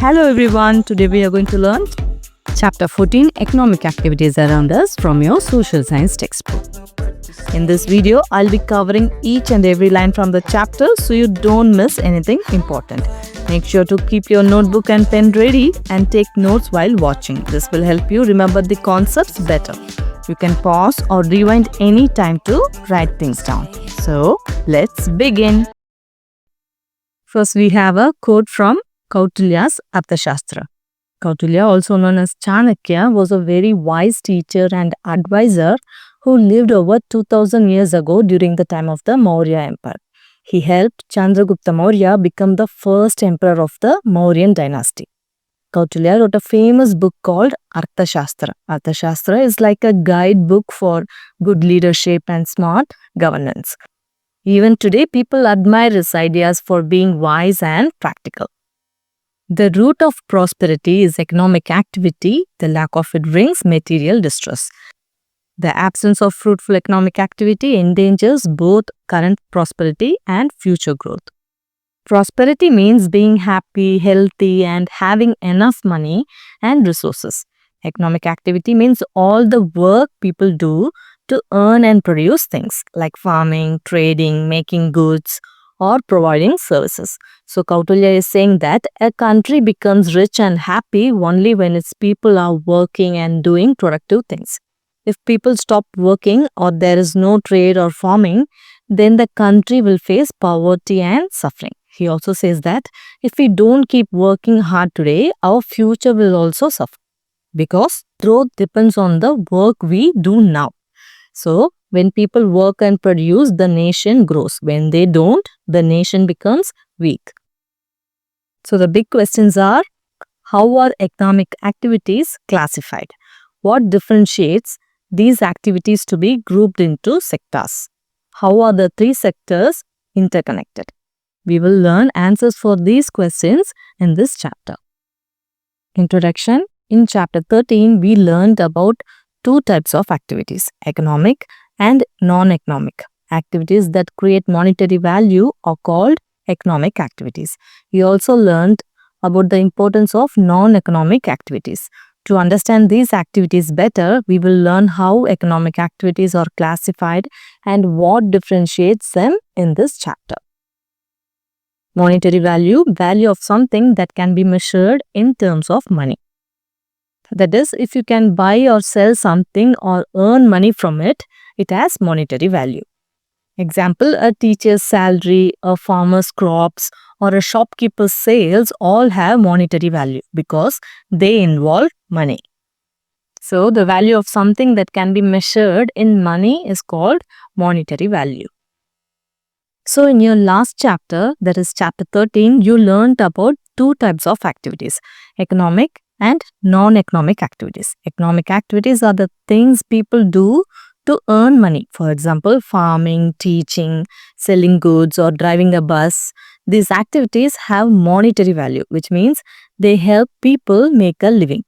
Hello everyone, today we are going to learn Chapter 14 Economic Activities Around Us from your Social Science textbook. In this video, I'll be covering each and every line from the chapter so you don't miss anything important. Make sure to keep your notebook and pen ready and take notes while watching. This will help you remember the concepts better. You can pause or rewind any time to write things down. So, let's begin. First, we have a quote from Kautilya's Arthashastra. Kautilya, also known as Chanakya, was a very wise teacher and advisor who lived over 2000 years ago during the time of the Maurya Empire. He helped Chandragupta Maurya become the first emperor of the Mauryan dynasty. Kautilya wrote a famous book called Arthashastra. Arthashastra is like a guidebook for good leadership and smart governance. Even today, people admire his ideas for being wise and practical. The root of prosperity is economic activity. The lack of it brings material distress. The absence of fruitful economic activity endangers both current prosperity and future growth. Prosperity means being happy, healthy, and having enough money and resources. Economic activity means all the work people do to earn and produce things like farming, trading, making goods, or providing services. So Kautilya is saying that a country becomes rich and happy only when its people are working and doing productive things. If people stop working or there is no trade or farming, then the country will face poverty and suffering. He also says that if we don't keep working hard today, our future will also suffer because growth depends on the work we do now. So, when people work and produce, the nation grows. When they don't, the nation becomes weak. So, the big questions are, how are economic activities classified? What differentiates these activities to be grouped into sectors? How are the three sectors interconnected? We will learn answers for these questions in this chapter. Introduction. In chapter 13, we learned about two types of activities, economic and non-economic. Activities that create monetary value are called economic activities. We also learned about the importance of non-economic activities. To understand these activities better, we will learn how economic activities are classified and what differentiates them in this chapter. Monetary value, value of something that can be measured in terms of money. That is, if you can buy or sell something or earn money from it, it has monetary value. Example, a teacher's salary, a farmer's crops, or a shopkeeper's sales all have monetary value because they involve money. So, the value of something that can be measured in money is called monetary value. So, in your last chapter, that is chapter 13, you learned about two types of activities, economic and non-economic activities. Economic activities are the things people do to earn money. For example, farming, teaching, selling goods, or driving a bus. These activities have monetary value, which means they help people make a living.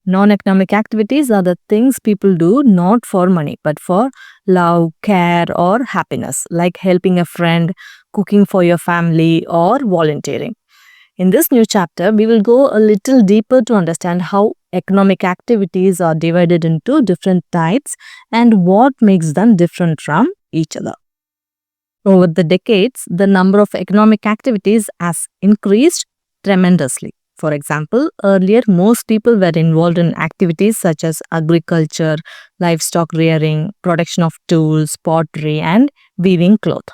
Non-economic activities are the things people do not for money, but for love, care, or happiness, like helping a friend, cooking for your family, or volunteering. In this new chapter, we will go a little deeper to understand how economic activities are divided into different types and what makes them different from each other. Over the decades, the number of economic activities has increased tremendously. For example, earlier most people were involved in activities such as agriculture, livestock rearing, production of tools, pottery, and weaving cloth.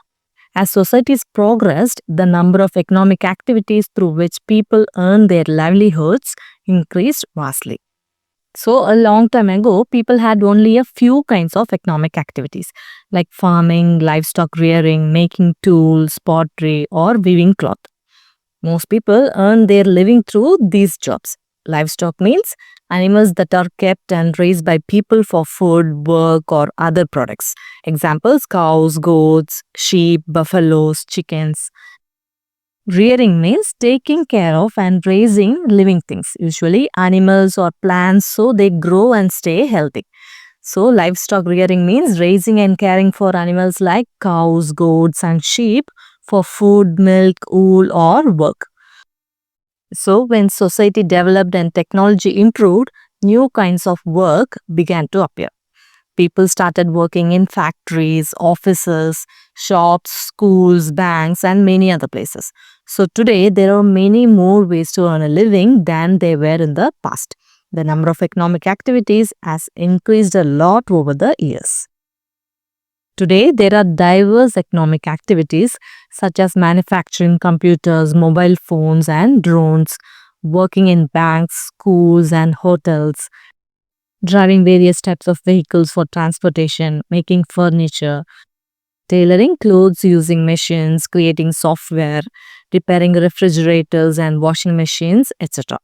As societies progressed, the number of economic activities through which people earn their livelihoods increased vastly. So, a long time ago, people had only a few kinds of economic activities like farming, livestock rearing, making tools, pottery, or weaving cloth. Most people earn their living through these jobs. Livestock means animals that are kept and raised by people for food, work, or other products. Examples, cows, goats, sheep, buffaloes, chickens. Rearing means taking care of and raising living things, usually animals or plants, so they grow and stay healthy. So, livestock rearing means raising and caring for animals like cows, goats, and sheep for food, milk, wool, or work. So when society developed and technology improved, new kinds of work began to appear. People started working in factories, offices, shops, schools, banks, and many other places. So today, there are many more ways to earn a living than there were in the past. The number of economic activities has increased a lot over the years. Today, there are diverse economic activities such as manufacturing computers, mobile phones, and drones, working in banks, schools, and hotels, driving various types of vehicles for transportation, making furniture, tailoring clothes using machines, creating software, repairing refrigerators and washing machines, etc.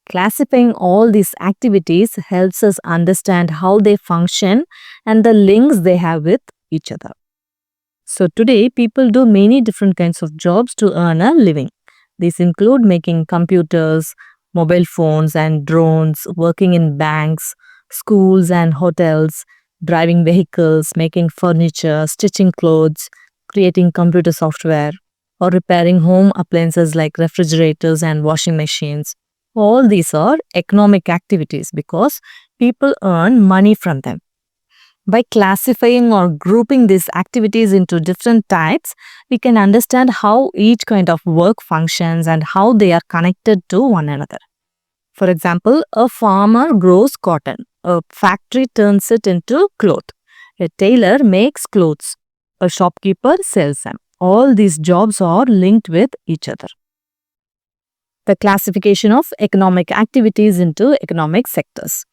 Classifying all these activities helps us understand how they function and the links they have with each other. So today, people do many different kinds of jobs to earn a living. These include making computers, mobile phones and drones, working in banks, schools and hotels, driving vehicles, making furniture, stitching clothes, creating computer software, or repairing home appliances like refrigerators and washing machines. All these are economic activities because people earn money from them. By classifying or grouping these activities into different types, we can understand how each kind of work functions and how they are connected to one another. For example, a farmer grows cotton, a factory turns it into cloth, a tailor makes clothes, a shopkeeper sells them. All these jobs are linked with each other. The classification of economic activities into economic sectors.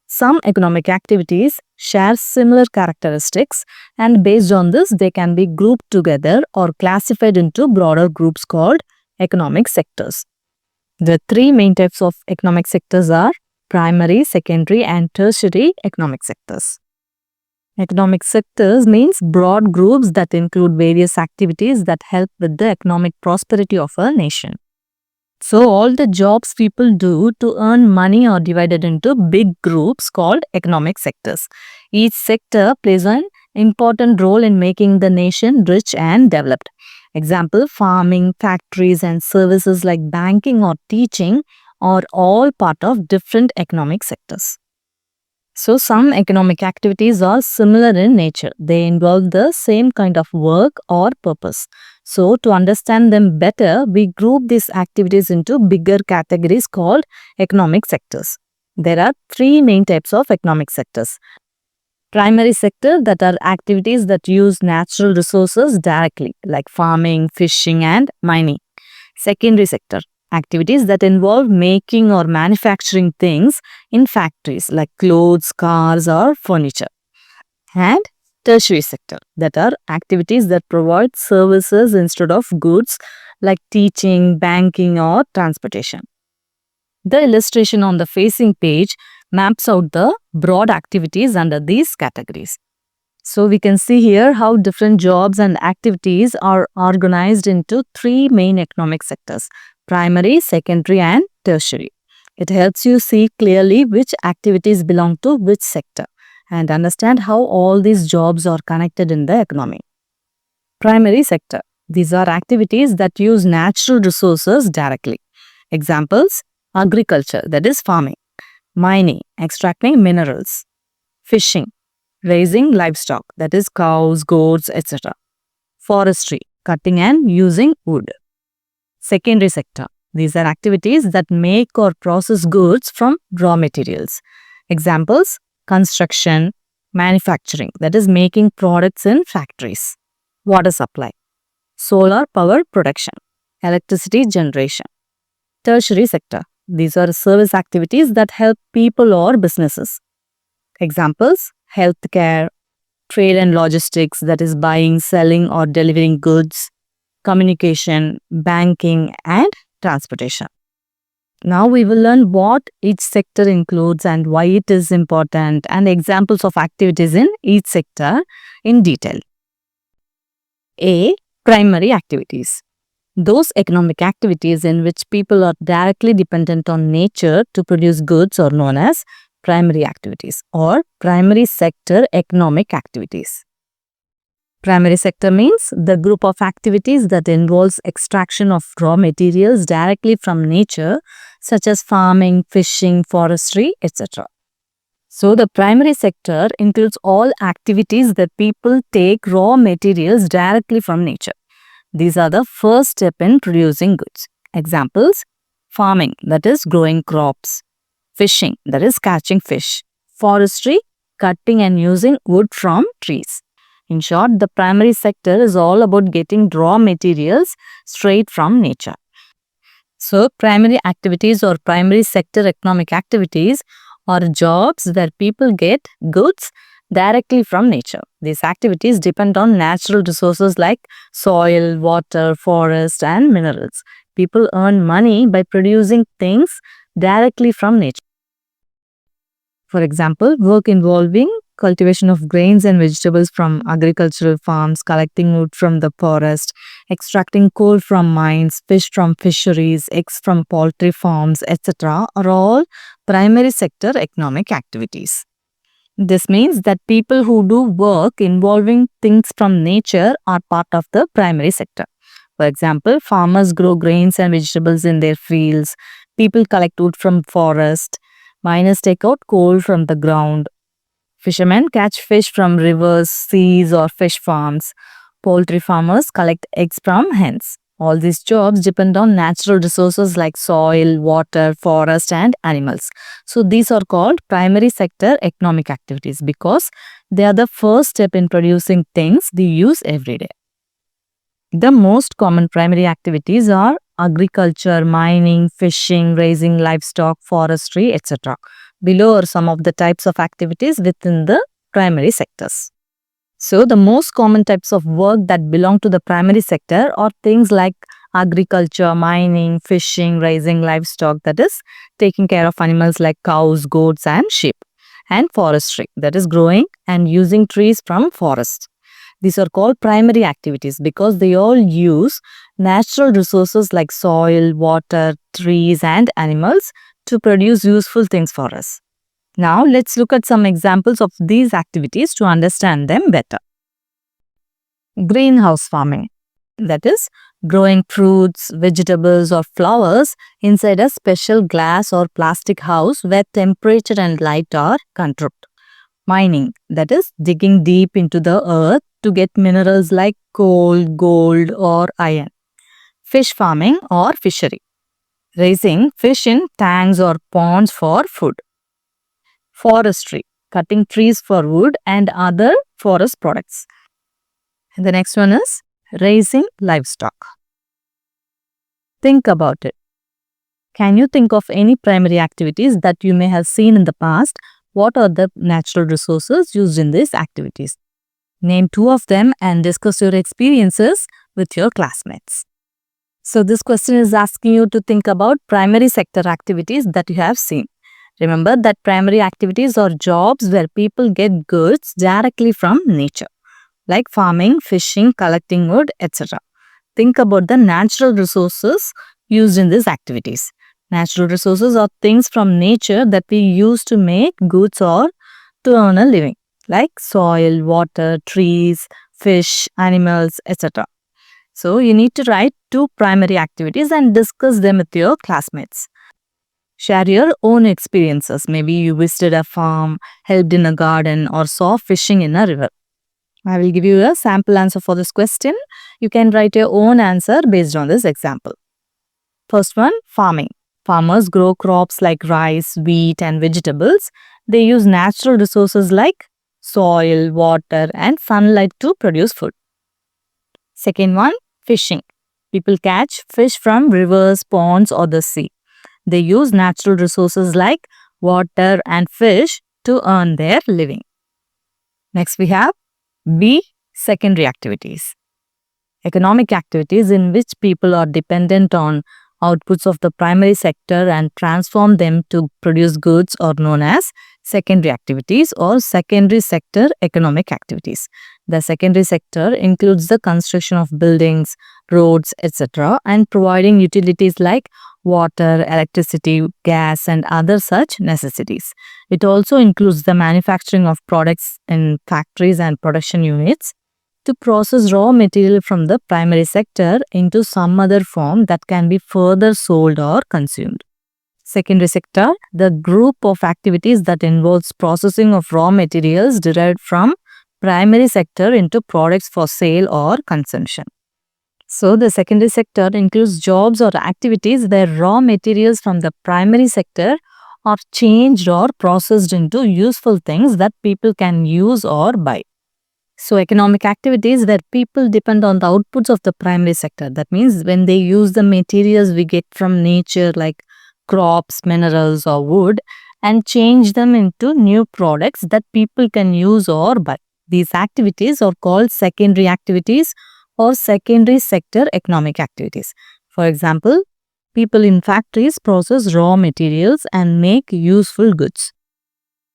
Some economic activities share similar characteristics, and based on this, they can be grouped together or classified into broader groups called economic sectors. The three main types of economic sectors are primary, secondary, and tertiary economic sectors. Economic sectors means broad groups that include various activities that help with the economic prosperity of a nation. So all the jobs people do to earn money are divided into big groups called economic sectors. Each sector plays an important role in making the nation rich and developed. Example, farming, factories and services like banking or teaching are all part of different economic sectors. So some economic activities are similar in nature. They involve the same kind of work or purpose. So to understand them better, we group these activities into bigger categories called economic sectors. There are three main types of economic sectors. Primary sector, that are activities that use natural resources directly like farming, fishing and mining. Secondary sector, activities that involve making or manufacturing things in factories like clothes, cars or furniture. And tertiary sector, that are activities that provide services instead of goods like teaching, banking or transportation. The illustration on the facing page maps out the broad activities under these categories. So we can see here how different jobs and activities are organized into three main economic sectors: primary, secondary and tertiary. It helps you see clearly which activities belong to which sector and understand how all these jobs are connected in the economy. Primary sector. These are activities that use natural resources directly. Examples: agriculture, that is farming; mining, extracting minerals; fishing, raising livestock, that is cows, goats, etc. Forestry, cutting and using wood. Secondary sector. These are activities that make or process goods from raw materials. Examples: construction, manufacturing, that is making products in factories; water supply, solar power production, electricity generation. Tertiary sector. These are service activities that help people or businesses. Examples: healthcare, trade and logistics, that is buying, selling or delivering goods; communication, banking and transportation. Now we will learn what each sector includes and why it is important and examples of activities in each sector in detail. A. Primary activities. Those economic activities in which people are directly dependent on nature to produce goods are known as primary activities or primary sector economic activities. Primary sector means the group of activities that involves extraction of raw materials directly from nature, such as farming, fishing, forestry, etc. So, the primary sector includes all activities that people take raw materials directly from nature. These are the first step in producing goods. Examples: farming, that is growing crops; fishing, that is catching fish; forestry, cutting and using wood from trees. In short, the primary sector is all about getting raw materials straight from nature. So, primary activities or primary sector economic activities are jobs where people get goods directly from nature. These activities depend on natural resources like soil, water, forest, and minerals. People earn money by producing things directly from nature. For example, work involving cultivation of grains and vegetables from agricultural farms, collecting wood from the forest, extracting coal from mines, fish from fisheries, eggs from poultry farms, etc. are all primary sector economic activities. This means that people who do work involving things from nature are part of the primary sector. For example, farmers grow grains and vegetables in their fields, people collect wood from forest, miners take out coal from the ground, fishermen catch fish from rivers, seas, or fish farms. Poultry farmers collect eggs from hens. All these jobs depend on natural resources like soil, water, forest, and animals. So, these are called primary sector economic activities because they are the first step in producing things we use every day. The most common primary activities are agriculture, mining, fishing, raising livestock, forestry, etc. Below are some of the types of activities within the primary sectors. So, the most common types of work that belong to the primary sector are things like agriculture, mining, fishing, raising livestock, that is taking care of animals like cows, goats, and sheep, and forestry, that is growing and using trees from forests. These are called primary activities because they all use natural resources like soil, water, trees, and animals to produce useful things for us. Now, let's look at some examples of these activities to understand them better. Greenhouse farming, that is growing fruits, vegetables, or flowers inside a special glass or plastic house where temperature and light are controlled. Mining, that is digging deep into the earth to get minerals like coal, gold, or iron. Fish farming or fishery, raising fish in tanks or ponds for food. Forestry, cutting trees for wood and other forest products. And the next one is raising livestock. Think about it. Can you think of any primary activities that you may have seen in the past? What are the natural resources used in these activities? Name 2 of them and discuss your experiences with your classmates. So, this question is asking you to think about primary sector activities that you have seen. Remember that primary activities are jobs where people get goods directly from nature, like farming, fishing, collecting wood, etc. Think about the natural resources used in these activities. Natural resources are things from nature that we use to make goods or to earn a living, like soil, water, trees, fish, animals, etc. So, you need to write 2 primary activities and discuss them with your classmates. Share your own experiences. Maybe you visited a farm, helped in a garden, or saw fishing in a river. I will give you a sample answer for this question. You can write your own answer based on this example. First one, farming. Farmers grow crops like rice, wheat, and vegetables. They use natural resources like soil, water, and sunlight to produce food. Second one, fishing. People catch fish from rivers, ponds, or the sea. They use natural resources like water and fish to earn their living. Next we have B, secondary activities. Economic activities in which people are dependent on outputs of the primary sector and transform them to produce goods are known as secondary activities or secondary sector economic activities. The secondary sector includes the construction of buildings, roads, etc. and providing utilities like water, electricity, gas, and other such necessities. It also includes the manufacturing of products in factories and production units. to process raw material from the primary sector into some other form that can be further sold or consumed. Secondary sector, the group of activities that involves processing of raw materials derived from primary sector into products for sale or consumption. So, the secondary sector includes jobs or activities where raw materials from the primary sector are changed or processed into useful things that people can use or buy. So, economic activities where people depend on the outputs of the primary sector. That means when they use the materials we get from nature like crops, minerals or wood and change them into new products that people can use or buy. These activities are called secondary activities or secondary sector economic activities. For example, people in factories process raw materials and make useful goods.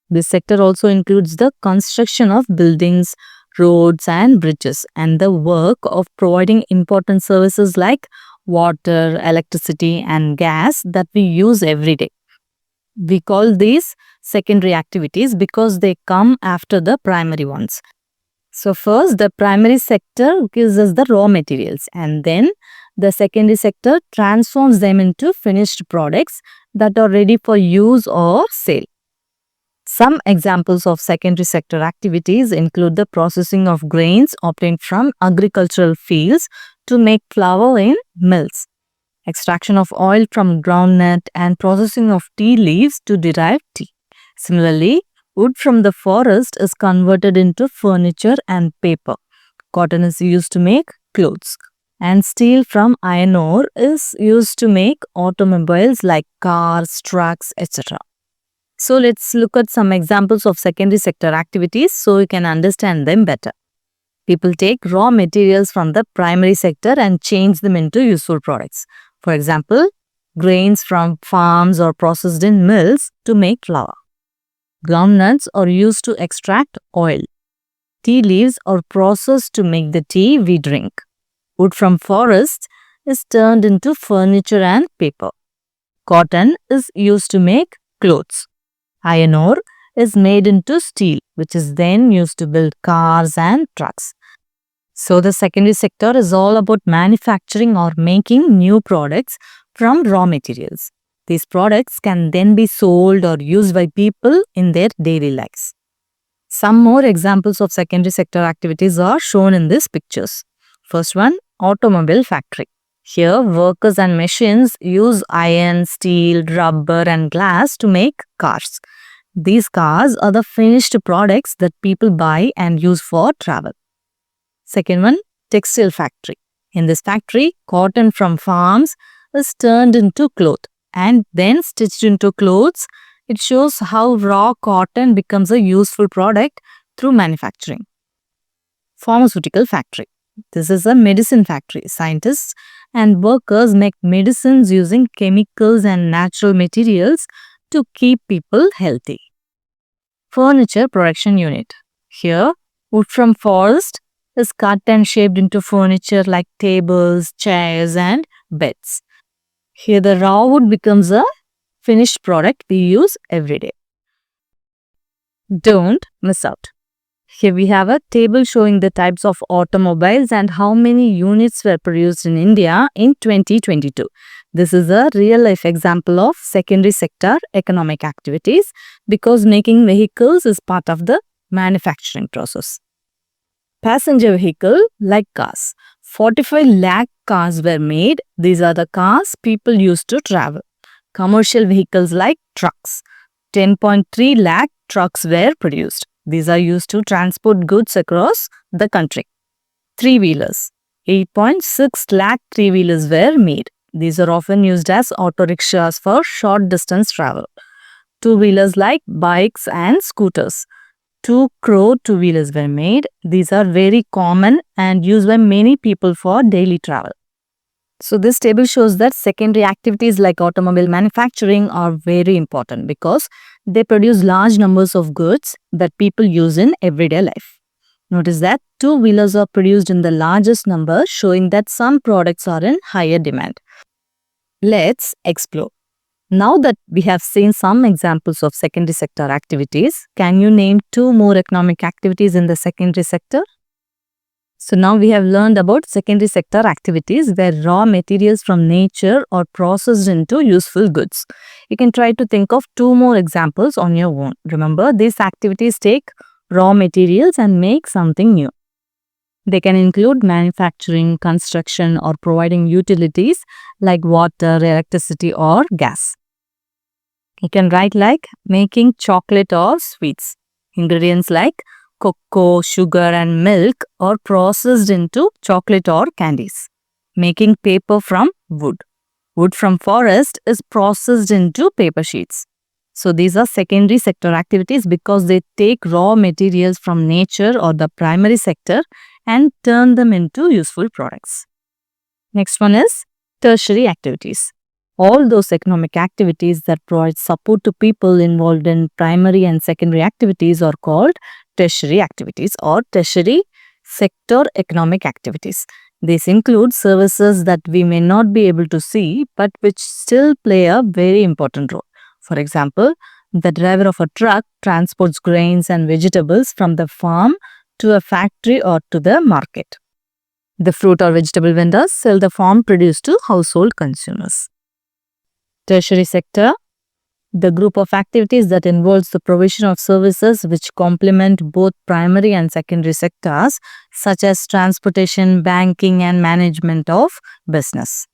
This sector also includes the construction of buildings, roads and bridges and the work of providing important services like water, electricity and gas that we use every day. We call these secondary activities because they come after the primary ones. So first, the primary sector gives us the raw materials and then the secondary sector transforms them into finished products that are ready for use or sale. Some examples of secondary sector activities include the processing of grains obtained from agricultural fields to make flour in mills, extraction of oil from groundnut and processing of tea leaves to derive tea. Similarly, wood from the forest is converted into furniture and paper. Cotton is used to make clothes. And steel from iron ore is used to make automobiles like cars, trucks, etc. So let's look at some examples of secondary sector activities so you can understand them better. People take raw materials from the primary sector and change them into useful products. For example, grains from farms are processed in mills to make flour. Groundnuts are used to extract oil. Tea leaves are processed to make the tea we drink. Wood from forests is turned into furniture and paper. Cotton is used to make clothes. Iron ore is made into steel, which is then used to build cars and trucks. So the secondary sector is all about manufacturing or making new products from raw materials. These products can then be sold or used by people in their daily lives. Some more examples of secondary sector activities are shown in these pictures. First one, automobile factory. Here, workers and machines use iron, steel, rubber and glass to make cars. These cars are the finished products that people buy and use for travel. Second one, textile factory. In this factory, cotton from farms is turned into cloth and then stitched into clothes. It shows how raw cotton becomes a useful product through manufacturing. Pharmaceutical factory. This is a medicine factory. Scientists and workers make medicines using chemicals and natural materials to keep people healthy. Furniture production unit. Here, wood from forest is cut and shaped into furniture like tables, chairs and beds. Here the raw wood becomes a finished product we use every day. Don't miss out. Here we have a table showing the types of automobiles and how many units were produced in India in 2022. This is a real-life example of secondary sector economic activities because making vehicles is part of the manufacturing process. Passenger vehicle like cars. 45 lakh cars were made. These are the cars people use to travel. Commercial vehicles like trucks. 10.3 lakh trucks were produced. These are used to transport goods across the country. Three-wheelers. 8.6 lakh three-wheelers were made. These are often used as auto rickshaws for short distance travel. Two-wheelers like bikes and scooters. 2 crore two-wheelers were made. These are very common and used by many people for daily travel. So this table shows that secondary activities like automobile manufacturing are very important because they produce large numbers of goods that people use in everyday life. Notice that two-wheelers are produced in the largest number, showing that some products are in higher demand. Let's explore. Now that we have seen some examples of secondary sector activities, can you name 2 more economic activities in the secondary sector? So now we have learned about secondary sector activities where raw materials from nature are processed into useful goods. You can try to think of 2 more examples on your own. Remember, these activities take raw materials and make something new. They can include manufacturing, construction, or providing utilities like water, electricity, or gas. You can write like making chocolate or sweets. Ingredients like cocoa, sugar, and milk are processed into chocolate or candies. Making paper from wood. Wood from forest is processed into paper sheets. So these are secondary sector activities because they take raw materials from nature or the primary sector and turn them into useful products. Next one is tertiary activities. All those economic activities that provide support to people involved in primary and secondary activities are called tertiary activities or tertiary sector economic activities. These include services that we may not be able to see but which still play a very important role. For example, the driver of a truck transports grains and vegetables from the farm to a factory or to the market. The fruit or vegetable vendors sell the farm produce to household consumers. Tertiary sector, the group of activities that involves the provision of services which complement both primary and secondary sectors, such as transportation, banking, and management of business.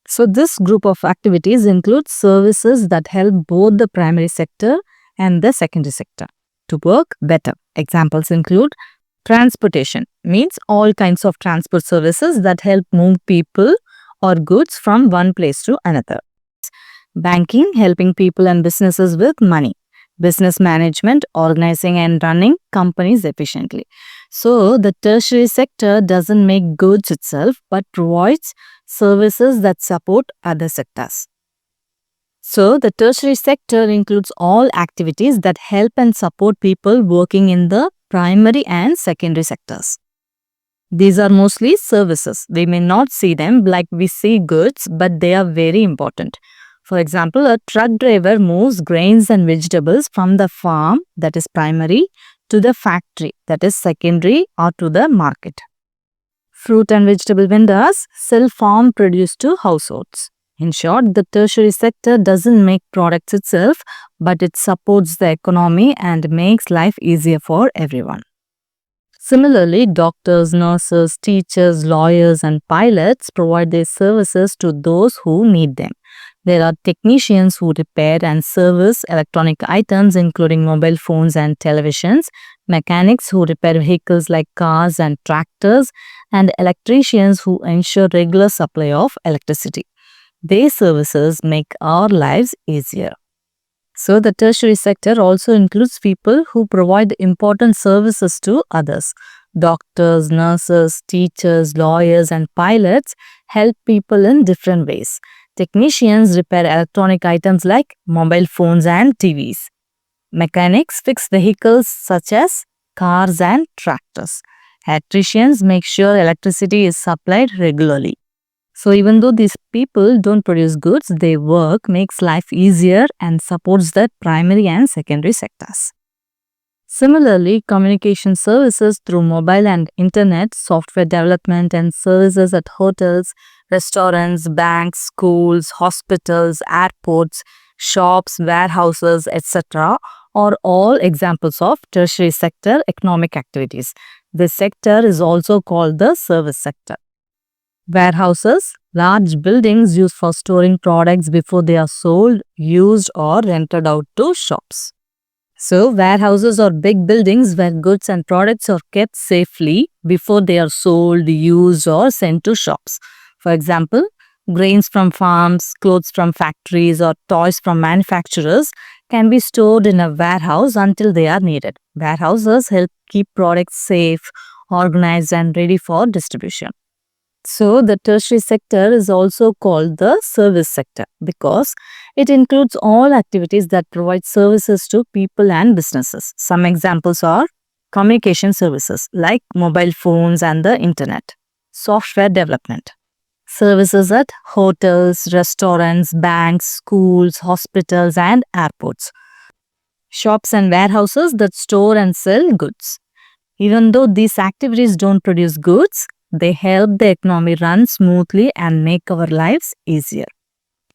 So this group of activities includes services that help both the primary sector and the secondary sector to work better. Examples include transportation, means all kinds of transport services that help move people or goods from one place to another. Banking, helping people and businesses with money. Business management, organizing and running companies efficiently. So, the tertiary sector doesn't make goods itself but provides services that support other sectors. So, the tertiary sector includes all activities that help and support people working in the primary and secondary sectors. These are mostly services. We may not see them like we see goods, but they are very important. For example, a truck driver moves grains and vegetables from the farm, that is primary, to the factory, that is secondary, or to the market. Fruit and vegetable vendors sell farm produce to households. In short, the tertiary sector doesn't make products itself, but it supports the economy and makes life easier for everyone. Similarly, doctors, nurses, teachers, lawyers, and pilots provide their services to those who need them. There are technicians who repair and service electronic items including mobile phones and televisions, mechanics who repair vehicles like cars and tractors, and electricians who ensure regular supply of electricity. Their services make our lives easier. So, the tertiary sector also includes people who provide important services to others. Doctors, nurses, teachers, lawyers, and pilots help people in different ways. Technicians repair electronic items like mobile phones and TVs. Mechanics fix vehicles such as cars and tractors. Electricians make sure electricity is supplied regularly. So even though these people don't produce goods, their work makes life easier and supports the primary and secondary sectors. Similarly, communication services through mobile and internet, software development and services at hotels, restaurants, banks, schools, hospitals, airports, shops, warehouses, etc. are all examples of tertiary sector economic activities. This sector is also called the service sector. Warehouses, large buildings used for storing products before they are sold, used or rented out to shops. So, warehouses are big buildings where goods and products are kept safely before they are sold, used or sent to shops. For example, grains from farms, clothes from factories or toys from manufacturers can be stored in a warehouse until they are needed. Warehouses help keep products safe, organized and ready for distribution. So, the tertiary sector is also called the service sector because it includes all activities that provide services to people and businesses. Some examples are communication services like mobile phones and the internet, software development, services at hotels, restaurants, banks, schools, hospitals and airports, shops and warehouses that store and sell goods, Even though these activities don't produce goods, they help the economy run smoothly and make our lives easier.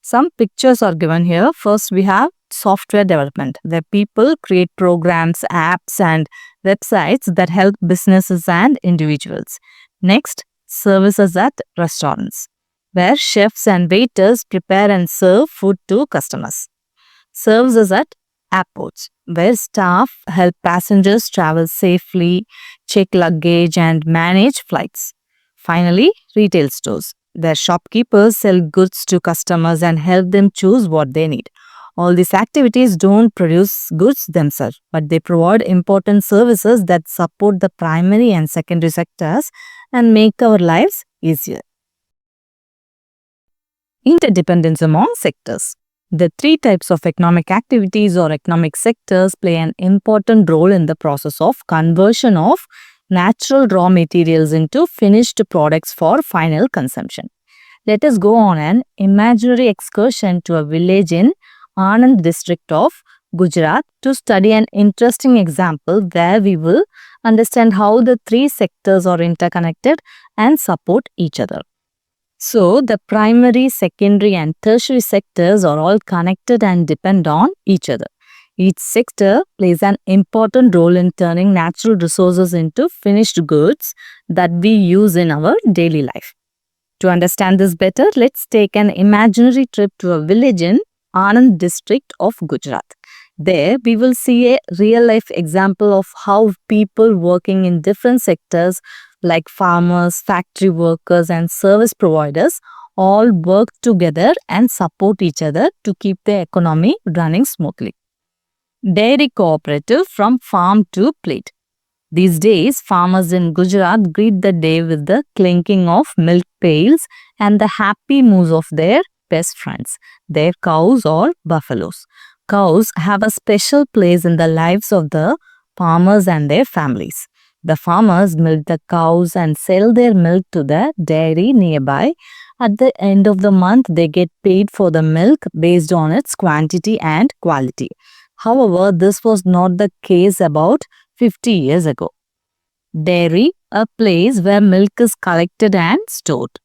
Some pictures are given here. First, we have software development, where people create programs, apps, and websites that help businesses and individuals. Next, services at restaurants, where chefs and waiters prepare and serve food to customers. Services at airports, where staff help passengers travel safely, check luggage, and manage flights. Finally, retail stores, where shopkeepers sell goods to customers and help them choose what they need. All these activities don't produce goods themselves, but they provide important services that support the primary and secondary sectors and make our lives easier. Interdependence among sectors. The three types of economic activities or economic sectors play an important role in the process of conversion of natural raw materials into finished products for final consumption. Let us go on an imaginary excursion to a village in Anand district of Gujarat to study an interesting example where we will understand how the three sectors are interconnected and support each other. So, the primary, secondary and tertiary sectors are all connected and depend on each other. Each sector plays an important role in turning natural resources into finished goods that we use in our daily life. To understand this better, let's take an imaginary trip to a village in Anand district of Gujarat. There, we will see a real-life example of how people working in different sectors like farmers, factory workers and service providers all work together and support each other to keep the economy running smoothly. Dairy cooperative from farm to plate. These days, farmers in Gujarat greet the day with the clinking of milk pails and the happy moves of their best friends, their cows or buffaloes. Cows have a special place in the lives of the farmers and their families. The farmers milk the cows and sell their milk to the dairy nearby. At the end of the month, they get paid for the milk based on its quantity and quality. However, this was not the case about 50 years ago. Dairy, a place where milk is collected and stored.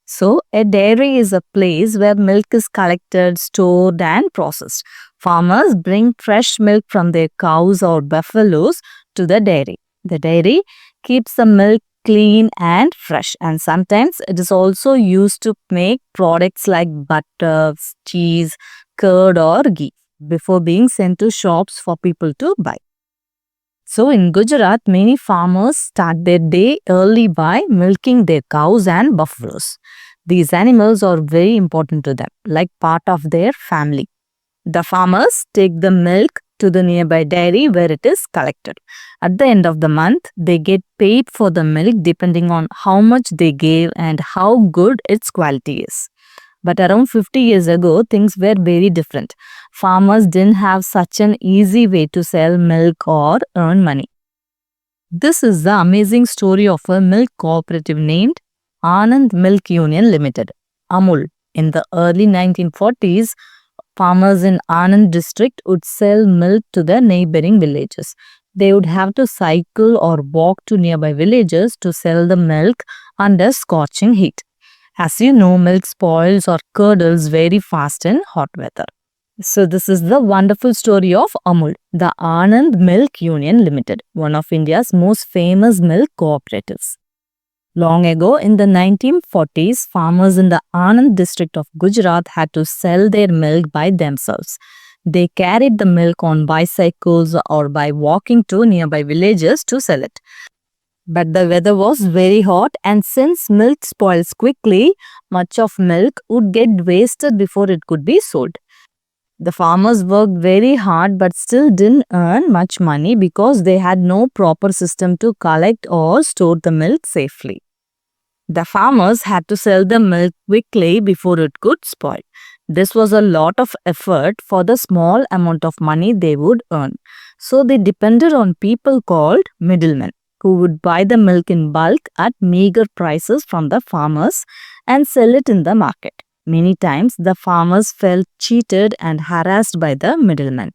So, a dairy is a place where milk is collected, stored and processed. Farmers bring fresh milk from their cows or buffaloes to the dairy. The dairy keeps the milk clean and fresh, and sometimes it is also used to make products like butter, cheese, curd or ghee before being sent to shops for people to buy. So in Gujarat, many farmers start their day early by milking their cows and buffaloes. These animals are very important to them, like part of their family. The farmers take the milk to the nearby dairy where it is collected. At the end of the month, they get paid for the milk depending on how much they gave and how good its quality is. But around 50 years ago, things were very different. Farmers didn't have such an easy way to sell milk or earn money. This is the amazing story of a milk cooperative named Anand Milk Union Limited, Amul. In the early 1940s, farmers in Anand district would sell milk to the neighboring villages. They would have to cycle or walk to nearby villages to sell the milk under scorching heat. As you know, milk spoils or curdles very fast in hot weather. So this is the wonderful story of Amul, the Anand Milk Union Limited, one of India's most famous milk cooperatives. Long ago, in the 1940s, farmers in the Anand district of Gujarat had to sell their milk by themselves. They carried the milk on bicycles or by walking to nearby villages to sell it. But the weather was very hot, and since milk spoils quickly, much of milk would get wasted before it could be sold. The farmers worked very hard but still didn't earn much money because they had no proper system to collect or store the milk safely. The farmers had to sell the milk quickly before it could spoil. This was a lot of effort for the small amount of money they would earn. So they depended on people called middlemen, who would buy the milk in bulk at meager prices from the farmers and sell it in the market. Many times, the farmers felt cheated and harassed by the middlemen.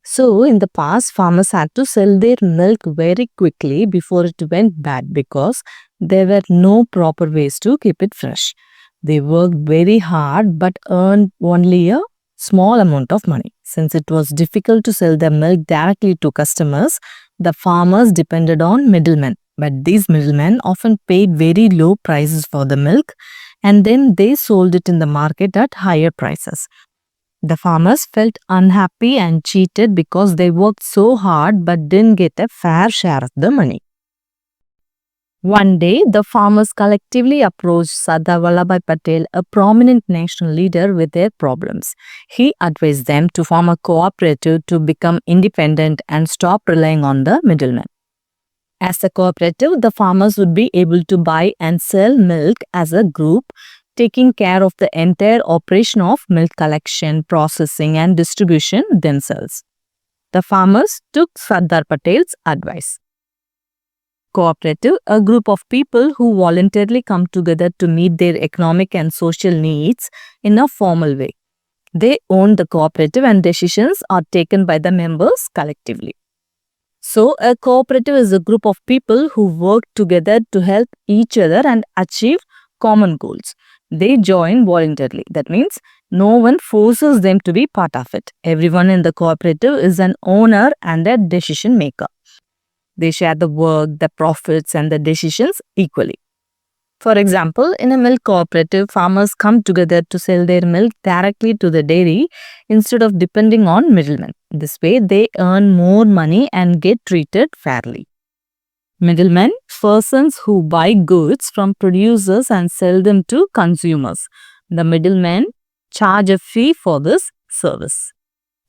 So, in the past, farmers had to sell their milk very quickly before it went bad because there were no proper ways to keep it fresh. They worked very hard but earned only a small amount of money. Since it was difficult to sell their milk directly to customers, the farmers depended on middlemen. But these middlemen often paid very low prices for the milk and then they sold it in the market at higher prices. The farmers felt unhappy and cheated because they worked so hard but didn't get a fair share of the money. One day, the farmers collectively approached Sardar Vallabhbhai Patel, a prominent national leader, with their problems. He advised them to form a cooperative to become independent and stop relying on the middlemen. As a cooperative, the farmers would be able to buy and sell milk as a group, taking care of the entire operation of milk collection, processing and distribution themselves. The farmers took Sardar Patel's advice. Cooperative, a group of people who voluntarily come together to meet their economic and social needs in a formal way. They own the cooperative and decisions are taken by the members collectively. So, a cooperative is a group of people who work together to help each other and achieve common goals. They join voluntarily. That means no one forces them to be part of it. Everyone in the cooperative is an owner and a decision maker. They share the work, the profits and the decisions equally. For example, in a milk cooperative, farmers come together to sell their milk directly to the dairy instead of depending on middlemen. This way, they earn more money and get treated fairly. Middlemen, persons who buy goods from producers and sell them to consumers. The middlemen charge a fee for this service.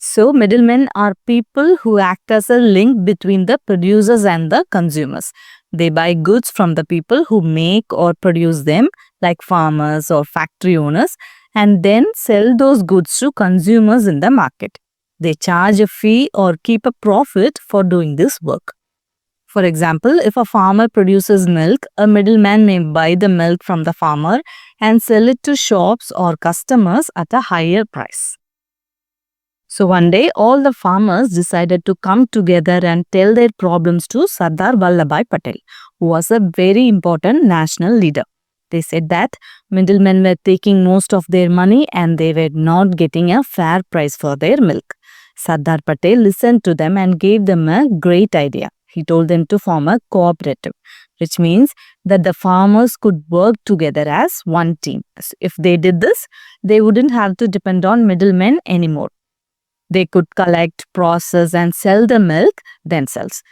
So, middlemen are people who act as a link between the producers and the consumers. They buy goods from the people who make or produce them, like farmers or factory owners, and then sell those goods to consumers in the market. They charge a fee or keep a profit for doing this work. For example, if a farmer produces milk, a middleman may buy the milk from the farmer and sell it to shops or customers at a higher price. So one day, all the farmers decided to come together and tell their problems to Sardar Vallabhbhai Patel, who was a very important national leader. They said that middlemen were taking most of their money and they were not getting a fair price for their milk. Sardar Patel listened to them and gave them a great idea. He told them to form a cooperative, which means that the farmers could work together as one team. If they did this, they wouldn't have to depend on middlemen anymore. They could collect, process and sell the milk themselves.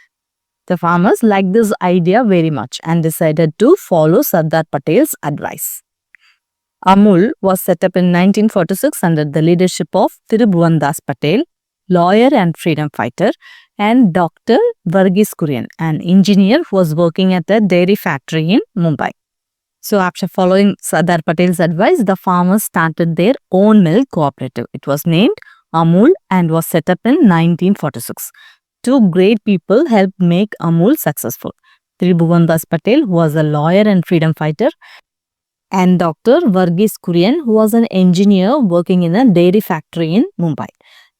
The farmers liked this idea very much and decided to follow Sardar Patel's advice. Amul was set up in 1946 under the leadership of Tirubhuvandas Patel, lawyer and freedom fighter, and Dr. Varghese Kurian, an engineer who was working at a dairy factory in Mumbai. So after following Sardar Patel's advice, the farmers started their own milk cooperative. It was named Amul and was set up in 1946. Two great people helped make Amul successful. Tirubhuvandas Patel, who was a lawyer and freedom fighter, and Dr. Varghese Kurian, who was an engineer working in a dairy factory in Mumbai.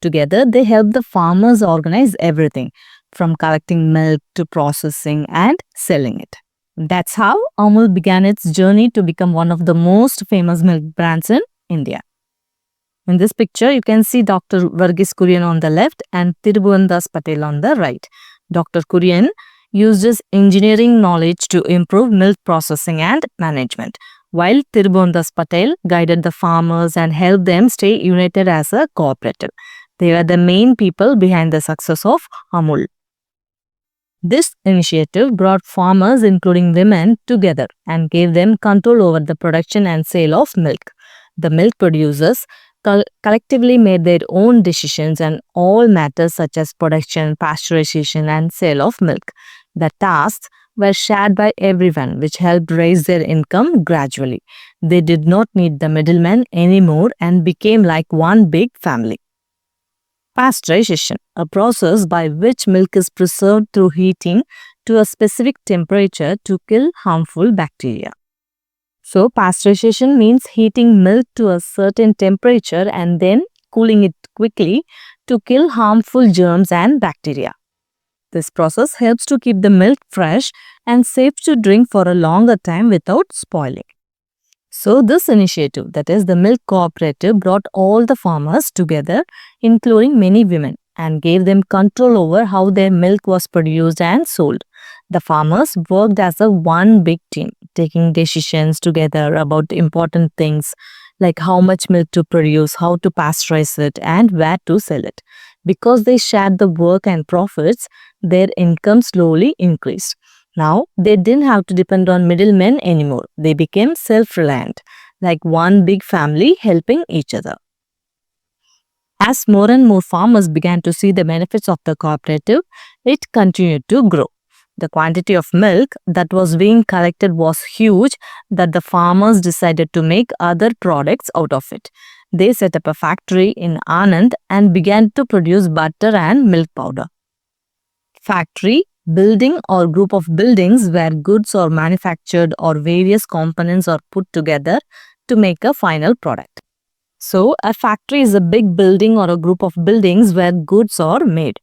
Together, they helped the farmers organize everything, from collecting milk to processing and selling it. That's how Amul began its journey to become one of the most famous milk brands in India. In this picture, you can see Dr. Varghese Kurian on the left and Tirubhuvandas Patel on the right. Dr. Kurian used his engineering knowledge to improve milk processing and management, while Tirubhuvandas Patel guided the farmers and helped them stay united as a cooperative. They were the main people behind the success of Amul. This initiative brought farmers, including women, together and gave them control over the production and sale of milk. The milk producers collectively made their own decisions on all matters such as production, pasteurization and sale of milk. The tasks were shared by everyone, which helped raise their income gradually. They did not need the middlemen anymore and became like one big family. Pasteurization, a process by which milk is preserved through heating to a specific temperature to kill harmful bacteria. So, pasteurization means heating milk to a certain temperature and then cooling it quickly to kill harmful germs and bacteria. This process helps to keep the milk fresh and safe to drink for a longer time without spoiling. So this initiative, that is the milk cooperative, brought all the farmers together, including many women, and gave them control over how their milk was produced and sold. The farmers worked as a one big team, taking decisions together about important things like how much milk to produce, how to pasteurize it, and where to sell it. Because they shared the work and profits, their income slowly increased. Now, they didn't have to depend on middlemen anymore. They became self-reliant, like one big family helping each other. As more and more farmers began to see the benefits of the cooperative, it continued to grow. The quantity of milk that was being collected was huge that the farmers decided to make other products out of it. They set up a factory in Anand and began to produce butter and milk powder. Factory, building or group of buildings where goods are manufactured or various components are put together to make a final product. So, a factory is a big building or a group of buildings where goods are made.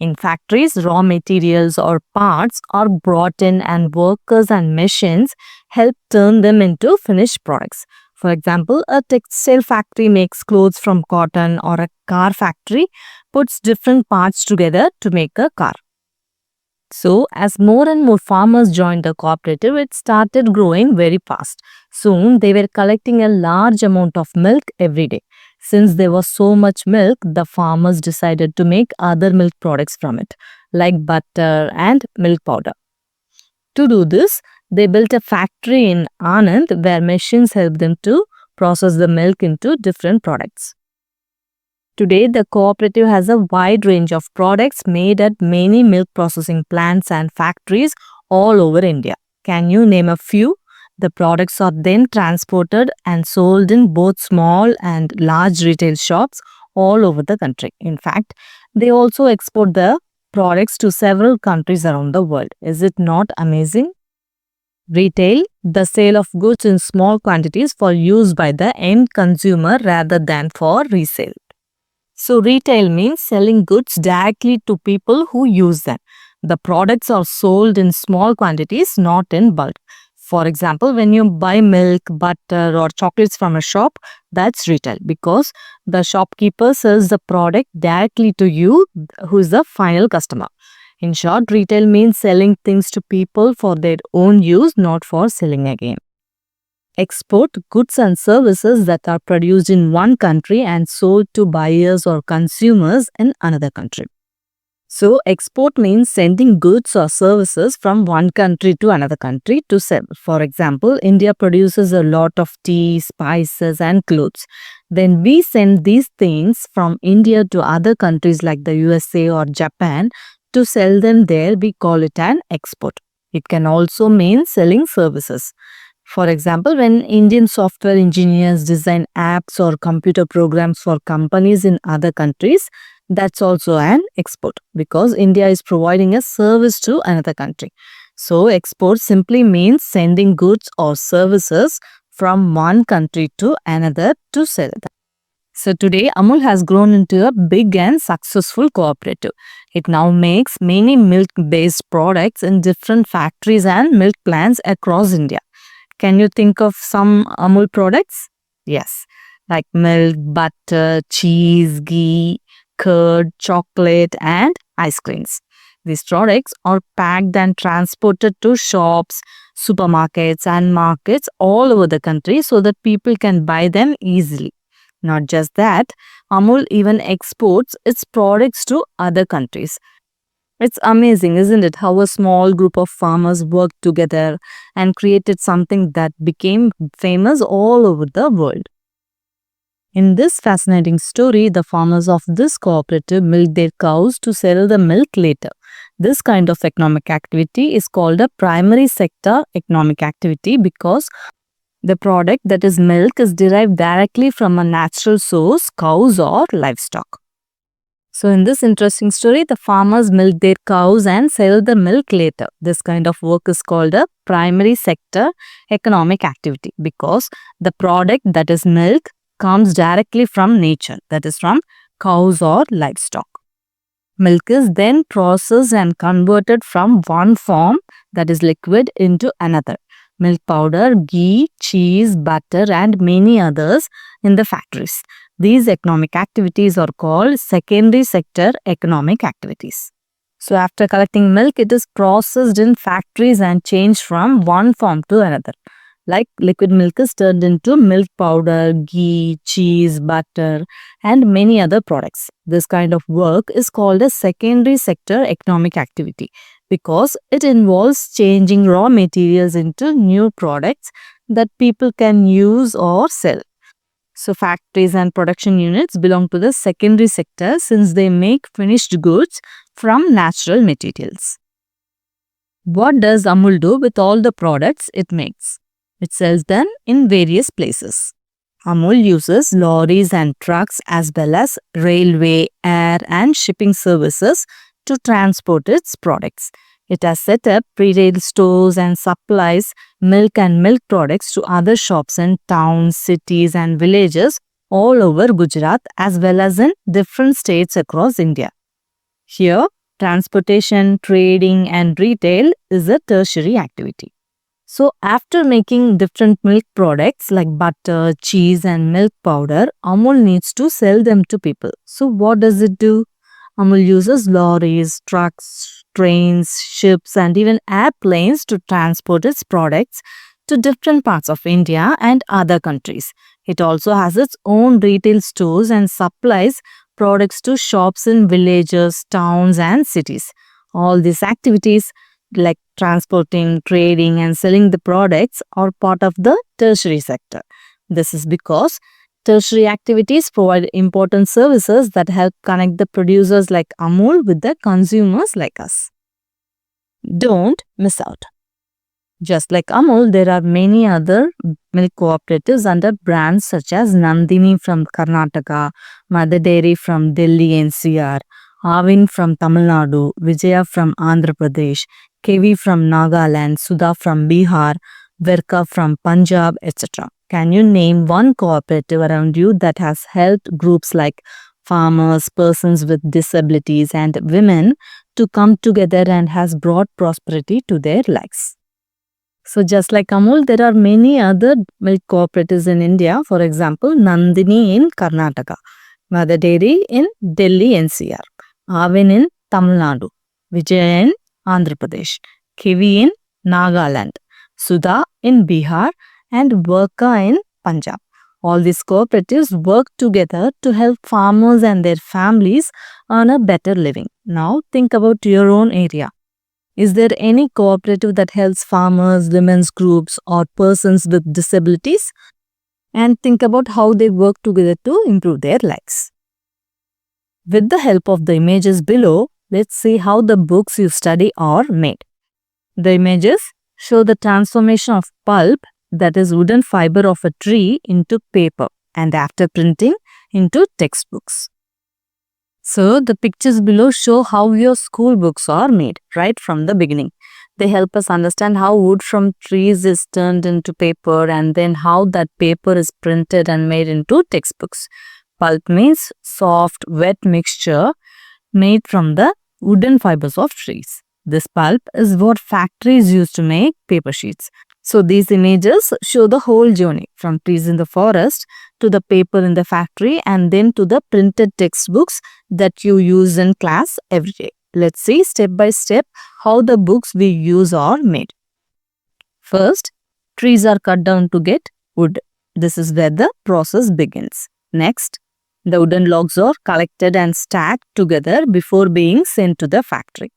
In factories, raw materials or parts are brought in and workers and machines help turn them into finished products. For example, a textile factory makes clothes from cotton, or a car factory puts different parts together to make a car. So, as more and more farmers joined the cooperative, it started growing very fast. Soon, they were collecting a large amount of milk every day. Since there was so much milk, the farmers decided to make other milk products from it, like butter and milk powder. To do this, they built a factory in Anand where machines helped them to process the milk into different products. Today, the cooperative has a wide range of products made at many milk processing plants and factories all over India. Can you name a few? The products are then transported and sold in both small and large retail shops all over the country. In fact, they also export the products to several countries around the world. Is it not amazing? Retail, the sale of goods in small quantities for use by the end consumer rather than for resale. So, retail means selling goods directly to people who use them. The products are sold in small quantities, not in bulk. For example, when you buy milk, butter or chocolates from a shop, that's retail because the shopkeeper sells the product directly to you, who is the final customer. In short, retail means selling things to people for their own use, not for selling again. Export, goods and services that are produced in one country and sold to buyers or consumers in another country. So, export means sending goods or services from one country to another country to sell. For example, India produces a lot of tea, spices and clothes. Then we send these things from India to other countries like the USA or Japan to sell them there. We call it an export. It can also mean selling services. For example, when Indian software engineers design apps or computer programs for companies in other countries, that's also an export because India is providing a service to another country. So, export simply means sending goods or services from one country to another to sell them. So, today Amul has grown into a big and successful cooperative. It now makes many milk-based products in different factories and milk plants across India. Can you think of some Amul products? Yes, like milk, butter, cheese, ghee, curd, chocolate and ice creams. These products are packed and transported to shops, supermarkets and markets all over the country so that people can buy them easily. Not just that, Amul even exports its products to other countries. It's amazing, isn't it, how a small group of farmers worked together and created something that became famous all over the world. In this fascinating story, the farmers of this cooperative milk their cows to sell the milk later. This kind of economic activity is called a primary sector economic activity because the product, that is milk, is derived directly from a natural source, cows or livestock. So, in this interesting story, the farmers milk their cows and sell the milk later. This kind of work is called a primary sector economic activity because the product, that is milk, comes directly from nature, that is from cows or livestock. Milk is then processed and converted from one form, that is liquid, into another. Milk powder, ghee, cheese, butter and many others in the factories. These economic activities are called secondary sector economic activities. So after collecting milk, it is processed in factories and changed from one form to another. Like liquid milk is turned into milk powder, ghee, cheese, butter and many other products. This kind of work is called a secondary sector economic activity because it involves changing raw materials into new products that people can use or sell. So factories and production units belong to the secondary sector since they make finished goods from natural materials. What does Amul do with all the products it makes? It sells them in various places. Amul uses lorries and trucks as well as railway, air and shipping services to transport its products. It has set up retail stores and supplies milk and milk products to other shops in towns, cities and villages all over Gujarat as well as in different states across India. Here, transportation, trading and retail is a tertiary activity. So after making different milk products like butter, cheese and milk powder, Amul needs to sell them to people. So what does it do? Amul uses lorries, trucks, trains, ships and even airplanes to transport its products to different parts of India and other countries. It also has its own retail stores and supplies products to shops in villages, towns and cities. All these activities like transporting, trading and selling the products are part of the tertiary sector. This is because tertiary activities provide important services that help connect the producers like Amul with the consumers like us. Don't miss out. Just like Amul, there are many other milk cooperatives under brands such as Nandini from Karnataka, Mother Dairy from Delhi NCR, Avin from Tamil Nadu, Vijaya from Andhra Pradesh, Kevi from Nagaland, Sudha from Bihar, Verka from Punjab, etc. Can you name one cooperative around you that has helped groups like farmers, persons with disabilities and women to come together and has brought prosperity to their lives? So just like Amul, there are many other milk cooperatives in India. For example, Nandini in Karnataka, Mother Dairy in Delhi NCR, Avin in Tamil Nadu, Vijaya in Andhra Pradesh, Kevi in Nagaland, Sudha in Bihar and Verka in Punjab. All these cooperatives work together to help farmers and their families earn a better living. Now think about your own area. Is there any cooperative that helps farmers, women's groups or persons with disabilities? And think about how they work together to improve their lives. With the help of the images below, let's see how the books you study are made. The images show the transformation of pulp, that is wooden fiber of a tree, into paper and after printing into textbooks. So the pictures below show how your school books are made right from the beginning. They help us understand how wood from trees is turned into paper and then how that paper is printed and made into textbooks. Pulp means soft, wet mixture made from the wooden fibers of trees. This pulp is what factories use to make paper sheets. So these images show the whole journey from trees in the forest to the paper in the factory and then to the printed textbooks that you use in class every day. Let's see step by step how the books we use are made. First, trees are cut down to get wood. This is where the process begins. Next, the wooden logs are collected and stacked together before being sent to the factory.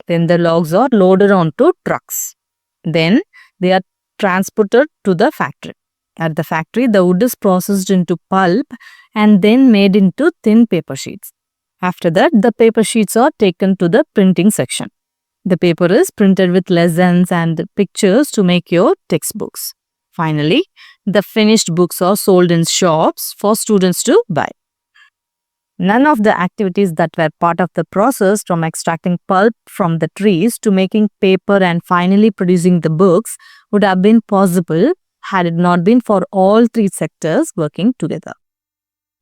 Then the logs are loaded onto trucks. Then they are transported to the factory. At the factory, the wood is processed into pulp and then made into thin paper sheets. After that, the paper sheets are taken to the printing section. The paper is printed with lessons and pictures to make your textbooks. Finally, the finished books are sold in shops for students to buy. None of the activities that were part of the process, from extracting pulp from the trees to making paper and finally producing the books, would have been possible had it not been for all three sectors working together.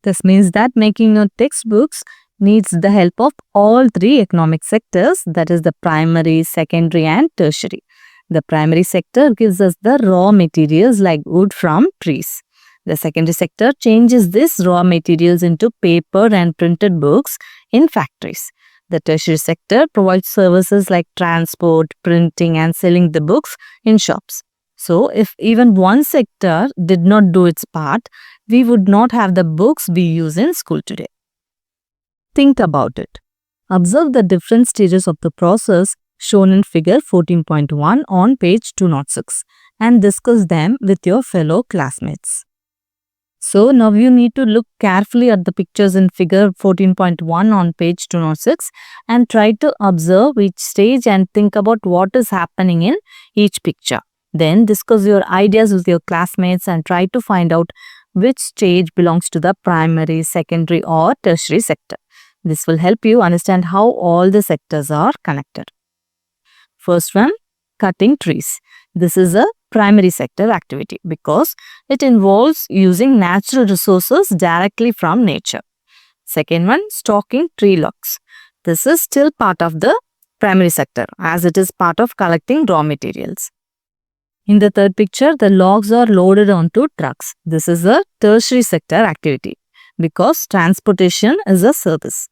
This means that making your textbooks needs the help of all three economic sectors, that is the primary, secondary and tertiary. The primary sector gives us the raw materials like wood from trees. The secondary sector changes these raw materials into paper and printed books in factories. The tertiary sector provides services like transport, printing and selling the books in shops. So, if even one sector did not do its part, we would not have the books we use in school today. Think about it. Observe the different stages of the process shown in figure 14.1 on page 206 and discuss them with your fellow classmates. So now you need to look carefully at the pictures in figure 14.1 on page 206 and try to observe each stage and think about what is happening in each picture. Then discuss your ideas with your classmates and try to find out which stage belongs to the primary, secondary or tertiary sector. This will help you understand how all the sectors are connected. First one, cutting trees. This is a primary sector activity because it involves using natural resources directly from nature. Second one, stocking tree logs. This is still part of the primary sector as it is part of collecting raw materials. In the third picture, the logs are loaded onto trucks. This is a tertiary sector activity because transportation is a service.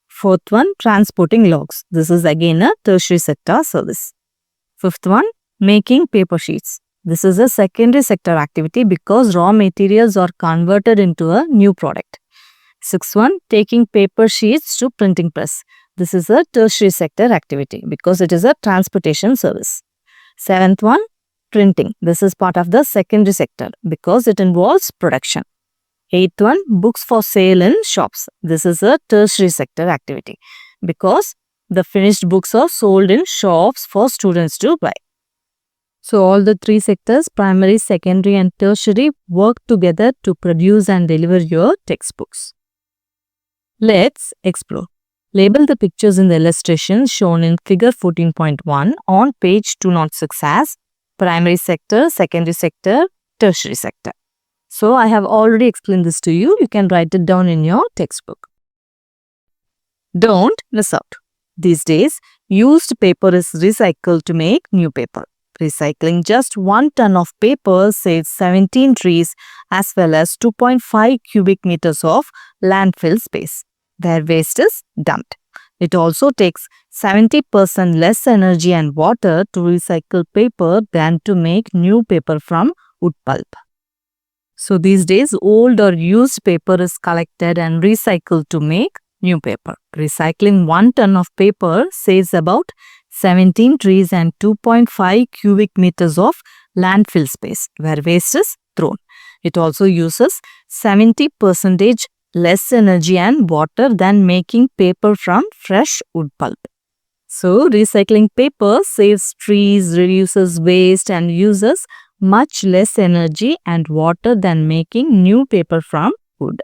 Fourth one, transporting logs. This is again a tertiary sector service. Fifth one, making paper sheets. This is a secondary sector activity because raw materials are converted into a new product. Sixth one, taking paper sheets to printing press. This is a tertiary sector activity because it is a transportation service. Seventh one, printing. This is part of the secondary sector because it involves production. Eighth one, books for sale in shops. This is a tertiary sector activity because the finished books are sold in shops for students to buy. So all the three sectors, primary, secondary and tertiary, work together to produce and deliver your textbooks. Let's explore. Label the pictures in the illustrations shown in figure 14.1 on page 206 as primary sector, secondary sector, tertiary sector. So I have already explained this to you. You can write it down in your textbook. Don't miss out. These days, used paper is recycled to make new paper. Recycling just 1 ton of paper saves 17 trees as well as 2.5 cubic meters of landfill space, where waste is dumped. It also takes 70% less energy and water to recycle paper than to make new paper from wood pulp. So these days, old or used paper is collected and recycled to make new paper. Recycling 1 ton of paper saves about 17 trees and 2.5 cubic meters of landfill space where waste is thrown. It also uses 70% less energy and water than making paper from fresh wood pulp. So recycling paper saves trees, reduces waste and uses much less energy and water than making new paper from wood.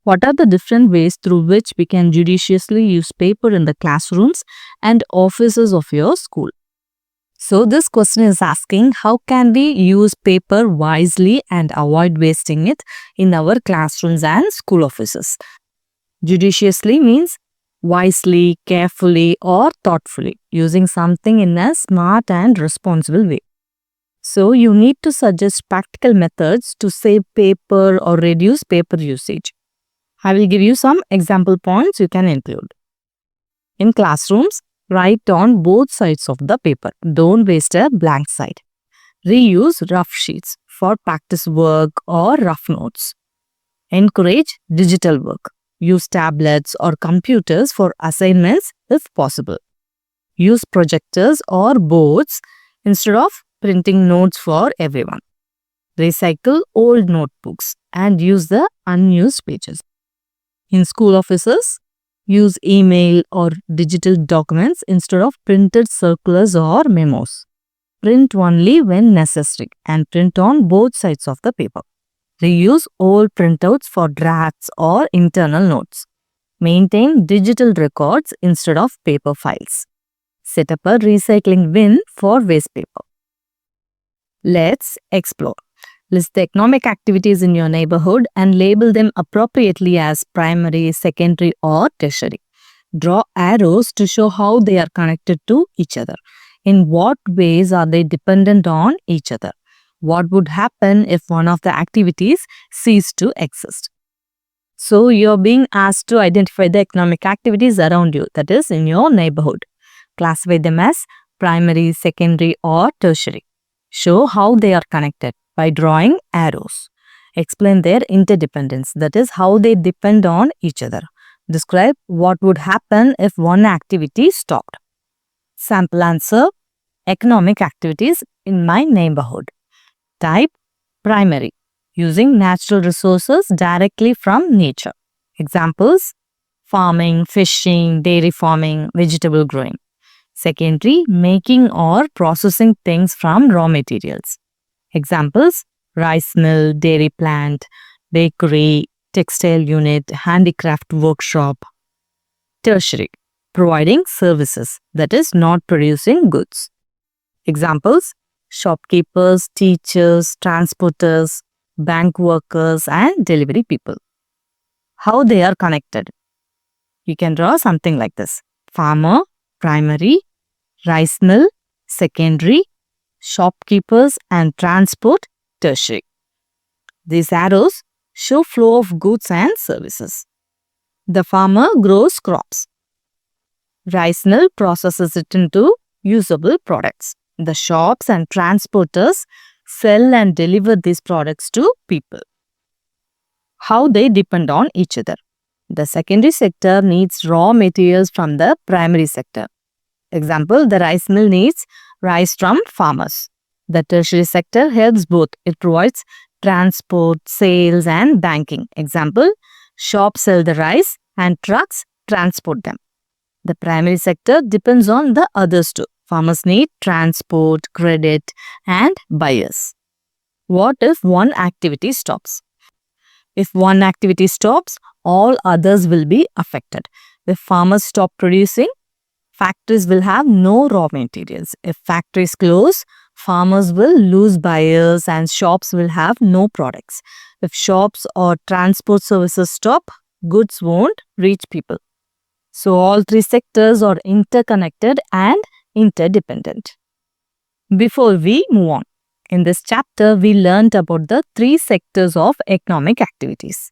What are the different ways through which we can judiciously use paper in the classrooms and offices of your school? So this question is asking how can we use paper wisely and avoid wasting it in our classrooms and school offices? Judiciously means wisely, carefully or thoughtfully, using something in a smart and responsible way. So you need to suggest practical methods to save paper or reduce paper usage. I will give you some example points you can include. In classrooms, write on both sides of the paper. Don't waste a blank side. Reuse rough sheets for practice work or rough notes. Encourage digital work. Use tablets or computers for assignments if possible. Use projectors or boards instead of printing notes for everyone. Recycle old notebooks and use the unused pages. In school offices, use email or digital documents instead of printed circulars or memos. Print only when necessary and print on both sides of the paper. Reuse old printouts for drafts or internal notes. Maintain digital records instead of paper files. Set up a recycling bin for waste paper. Let's explore. List the economic activities in your neighborhood and label them appropriately as primary, secondary, or tertiary. Draw arrows to show how they are connected to each other. In what ways are they dependent on each other? What would happen if one of the activities ceased to exist? So, you're being asked to identify the economic activities around you, that is, in your neighborhood. Classify them as primary, secondary, or tertiary. Show how they are connected by drawing arrows. Explain their interdependence, that is, how they depend on each other. Describe what would happen if one activity stopped. Sample answer: economic activities in my neighborhood. Type: primary, using natural resources directly from nature. Examples: farming, fishing, dairy farming, vegetable growing. Secondary, making or processing things from raw materials. Examples: rice mill, dairy plant, bakery, textile unit, handicraft workshop. Tertiary, providing services, that is, not producing goods. Examples: shopkeepers, teachers, transporters, bank workers, and delivery people. How they are connected? You can draw something like this: farmer, primary; rice mill, secondary; shopkeepers and transport, tertiary. These arrows show flow of goods and services. The farmer grows crops. Rice mill processes it into usable products. The shops and transporters sell and deliver these products to people. How they depend on each other. The secondary sector needs raw materials from the primary sector. Example: the rice mill needs rice from farmers. The tertiary sector helps both. It provides transport, sales, and banking. Example: shops sell the rice and trucks transport them. The primary sector depends on the others too. Farmers need transport, credit, and buyers. What if one activity stops? If one activity stops, all others will be affected. If farmers stop producing, factories will have no raw materials. If factories close, farmers will lose buyers and shops will have no products. If shops or transport services stop, goods won't reach people. So all three sectors are interconnected and interdependent. Before we move on, in this chapter we learnt about the three sectors of economic activities.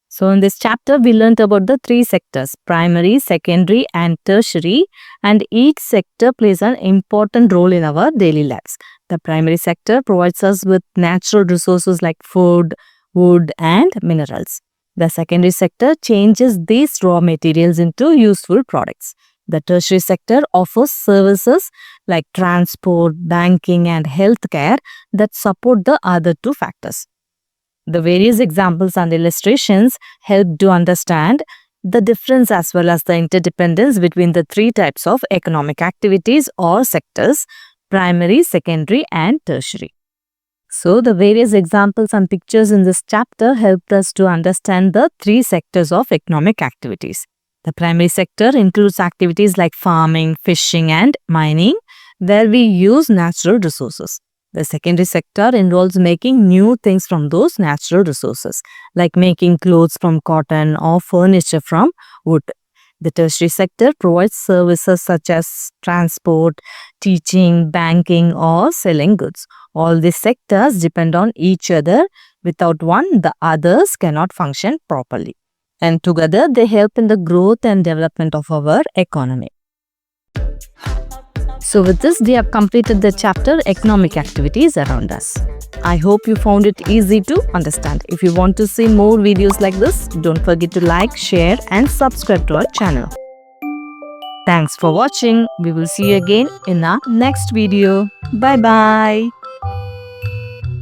So in this chapter we learnt about the three sectors: primary, secondary, and tertiary, and each sector plays an important role in our daily lives. The primary sector provides us with natural resources like food, wood, and minerals. The secondary sector changes these raw materials into useful products. The tertiary sector offers services like transport, banking, and healthcare that support the other two factors. The various examples and illustrations help to understand the difference as well as the interdependence between the three types of economic activities or sectors: primary, secondary, and tertiary. So, the various examples and pictures in this chapter helped us to understand the three sectors of economic activities. The primary sector includes activities like farming, fishing, and mining, where we use natural resources. The secondary sector involves making new things from those natural resources, like making clothes from cotton or furniture from wood. The tertiary sector provides services such as transport, teaching, banking, or selling goods. All these sectors depend on each other. Without one, the others cannot function properly. And together, they help in the growth and development of our economy. So with this, we have completed the chapter Economic Activities Around Us. I hope you found it easy to understand. If you want to see more videos like this, don't forget to like, share, and subscribe to our channel. Thanks for watching. We will see you again in our next video. Bye-bye.